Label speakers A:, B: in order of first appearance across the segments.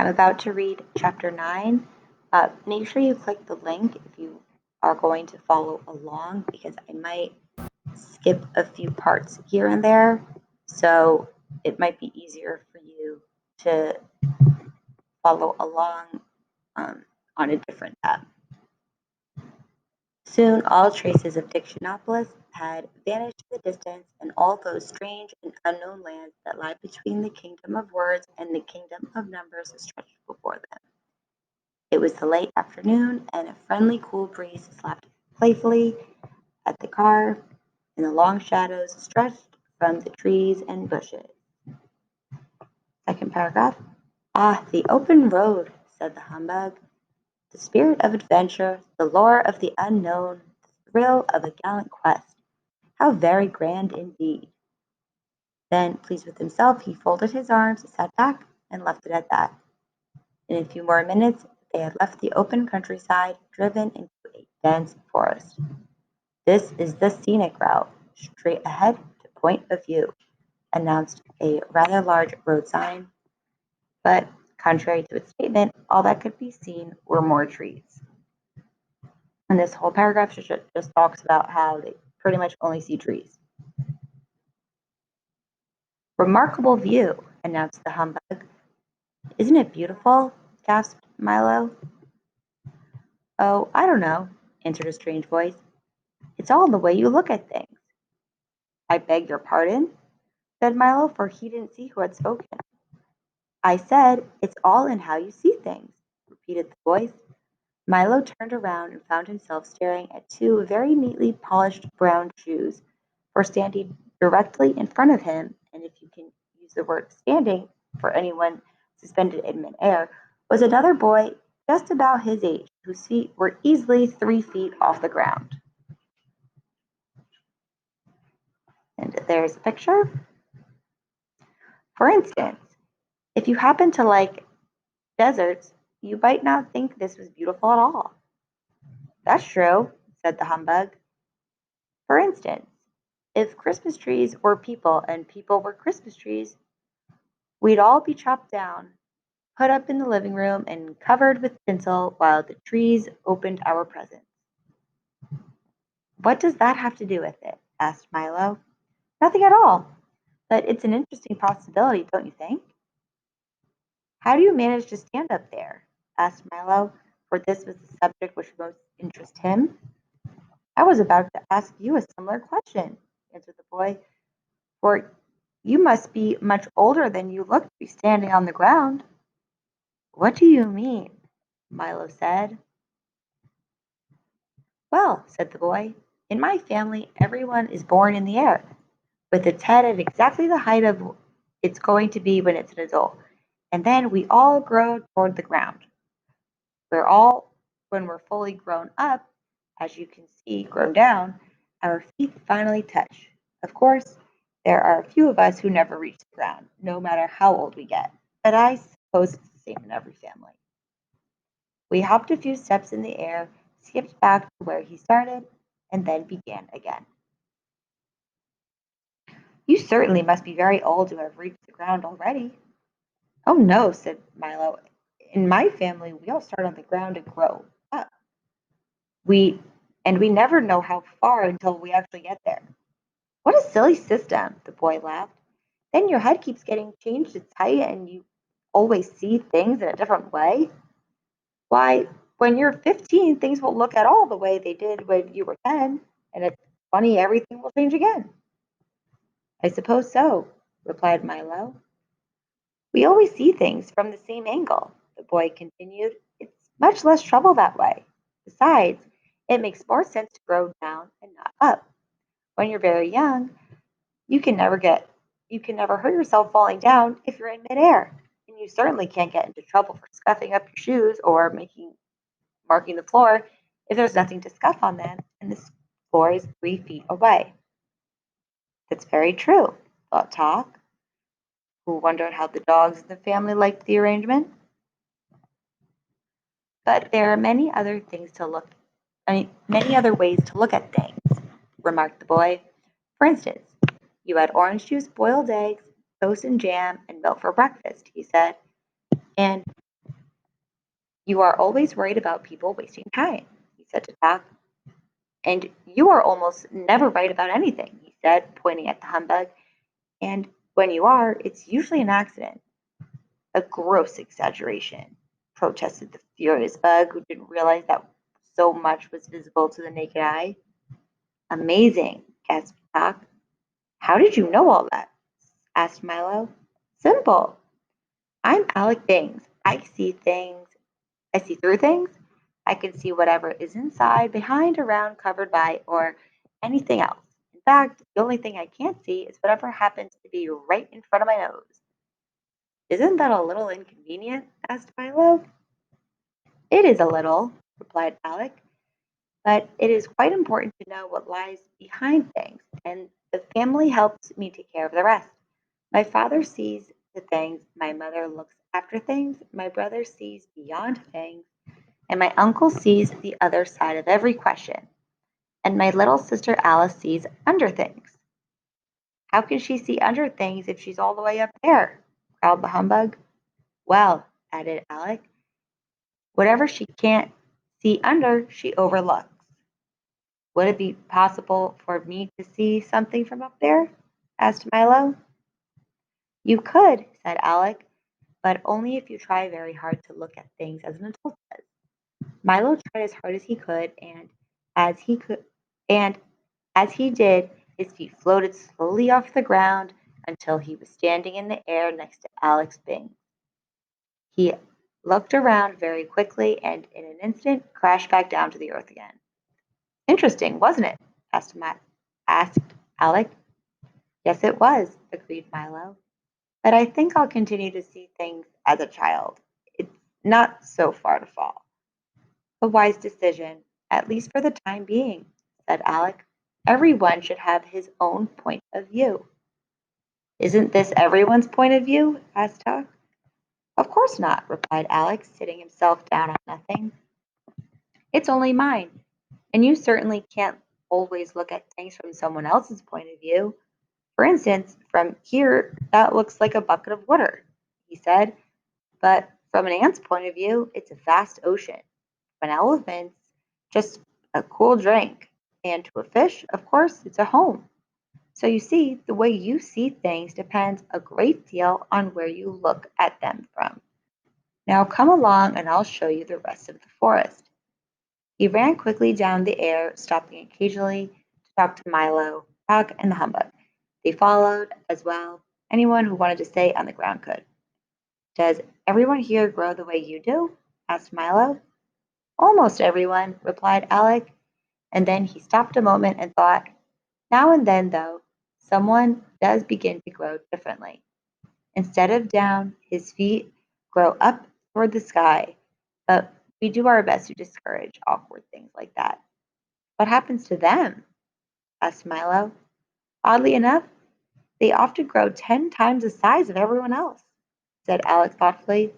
A: I'm about to read chapter 9. Make sure you click the link if you are going to follow along because I might skip a few parts here and there. So it might be easier for you to follow along on a different tab. Soon all traces of Dictionopolis had vanished in the distance, and all those strange and unknown lands that lie between the kingdom of words and the kingdom of numbers stretched before them. It was the late afternoon, and a friendly cool breeze slapped playfully at the car, and the long shadows stretched from the trees and bushes. Second paragraph. Ah, the open road, said the humbug. The spirit of adventure, the lure of the unknown, the thrill of a gallant quest. How very grand indeed. Then, pleased with himself, he folded his arms, sat back, and left it at that. In a few more minutes, they had left the open countryside, driven into a dense forest. This is the scenic route, straight ahead to Point of View, announced a rather large road sign. But, contrary to its statement, all that could be seen were more trees. And this whole paragraph just talks about how they pretty much only see trees. Remarkable view, announced the humbug. Isn't it beautiful? Gasped Milo. Oh, I don't know, answered a strange voice. It's all the way you look at things. I beg your pardon, said Milo, for he didn't see who had spoken. I said, it's all in how you see things, repeated the voice. Milo turned around and found himself staring at two very neatly polished brown shoes, for standing directly in front of him, and if you can use the word standing for anyone suspended in midair, was another boy just about his age, whose feet were easily 3 feet off the ground. And there's a picture. For instance, if you happen to like deserts, you might not think this was beautiful at all. That's true, said the humbug. For instance, if Christmas trees were people and people were Christmas trees, we'd all be chopped down, put up in the living room, and covered with tinsel while the trees opened our presents. What does that have to do with it? Asked Milo. Nothing at all, but it's an interesting possibility, don't you think? How do you manage to stand up there? Asked Milo, for this was the subject which most interested him. I was about to ask you a similar question, answered the boy, for you must be much older than you look to be standing on the ground. What do you mean? Milo said. Well, said the boy, in my family everyone is born in the air, with its head at exactly the height of it's going to be when it's an adult, and then we all grow toward the ground. When we're fully grown up, as you can see, grown down, our feet finally touch. Of course, there are a few of us who never reach the ground, no matter how old we get, but I suppose it's the same in every family. We hopped a few steps in the air, skipped back to where he started, and then began again. You certainly must be very old to have reached the ground already. Oh no, said Milo. In my family, we all start on the ground and grow up. We we never know how far until we actually get there. What a silly system, the boy laughed. Then your head keeps getting changed its height and you always see things in a different way. Why, when you're 15, things will look at all the way they did when you were 10, and it's funny everything will change again. I suppose so, replied Milo. We always see things from the same angle, the boy continued. It's much less trouble that way. Besides, it makes more sense to grow down and not up. When you're very young, you can never hurt yourself falling down if you're in midair. And you certainly can't get into trouble for scuffing up your shoes or marking the floor if there's nothing to scuff on them and the floor is 3 feet away. That's very true, thought Talk, who wondered how the dogs in the family liked the arrangement. But there are many other ways to look at things, remarked the boy. For instance, you had orange juice, boiled eggs, toast and jam, and milk for breakfast, he said. And You are always worried about people wasting time, he said to Doc. And you are almost never right about anything, he said, pointing at the humbug. And when you are, it's usually an accident. A gross exaggeration, protested the furious bug, who didn't realize that so much was visible to the naked eye. Amazing, gasped Doc. How did you know all that? Asked Milo. Simple. I'm Alec Things. I see through things. I can see whatever is inside, behind, around, covered by, or anything else. In fact, the only thing I can't see is whatever happens to be right in front of my nose. Isn't that a little inconvenient? Asked Milo. It is a little, replied Alec, but it is quite important to know what lies behind things, and the family helps me take care of the rest. My father sees the things, my mother looks after things, my brother sees beyond things, and my uncle sees the other side of every question, and my little sister Alice sees under things. How can she see under things if she's all the way up there? Growled the humbug. Well, added Alec, whatever she can't see under, she overlooks. Would it be possible for me to see something from up there? Asked Milo. You could, said Alec, but only if you try very hard to look at things as an adult does. Milo tried as hard as he could, as he could, and as he did, his feet floated slowly off the ground until he was standing in the air next to Alex Bing. He looked around very quickly and in an instant crashed back down to the earth again. Interesting, wasn't it? Asked Alec. Yes, it was, agreed Milo. But I think I'll continue to see things as a child. It's not so far to fall. A wise decision, at least for the time being, said Alec. Everyone should have his own point of view. Isn't this everyone's point of view? Asked Huck. Of course not, replied Alec, sitting himself down on nothing. It's only mine, and you certainly can't always look at things from someone else's point of view. For instance, from here, that looks like a bucket of water, he said, but from an ant's point of view, it's a vast ocean. From an elephant's, just a cool drink. And to a fish, of course, it's a home. So you see, the way you see things depends a great deal on where you look at them from. Now come along and I'll show you the rest of the forest. He ran quickly down the air, stopping occasionally to talk to Milo, Doc, and the humbug. They followed as well. Anyone who wanted to stay on the ground could. Does everyone here grow the way you do? Asked Milo. Almost everyone, replied Alec, and then he stopped a moment and thought, now and then, though, someone does begin to grow differently. Instead of down, his feet grow up toward the sky, but we do our best to discourage awkward things like that. What happens to them? Asked Milo. Oddly enough, they often grow 10 times the size of everyone else, said Alex thoughtfully.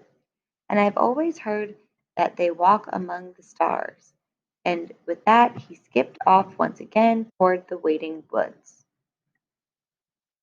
A: And I've always heard that they walk among the stars. And with that, he skipped off once again toward the waiting woods.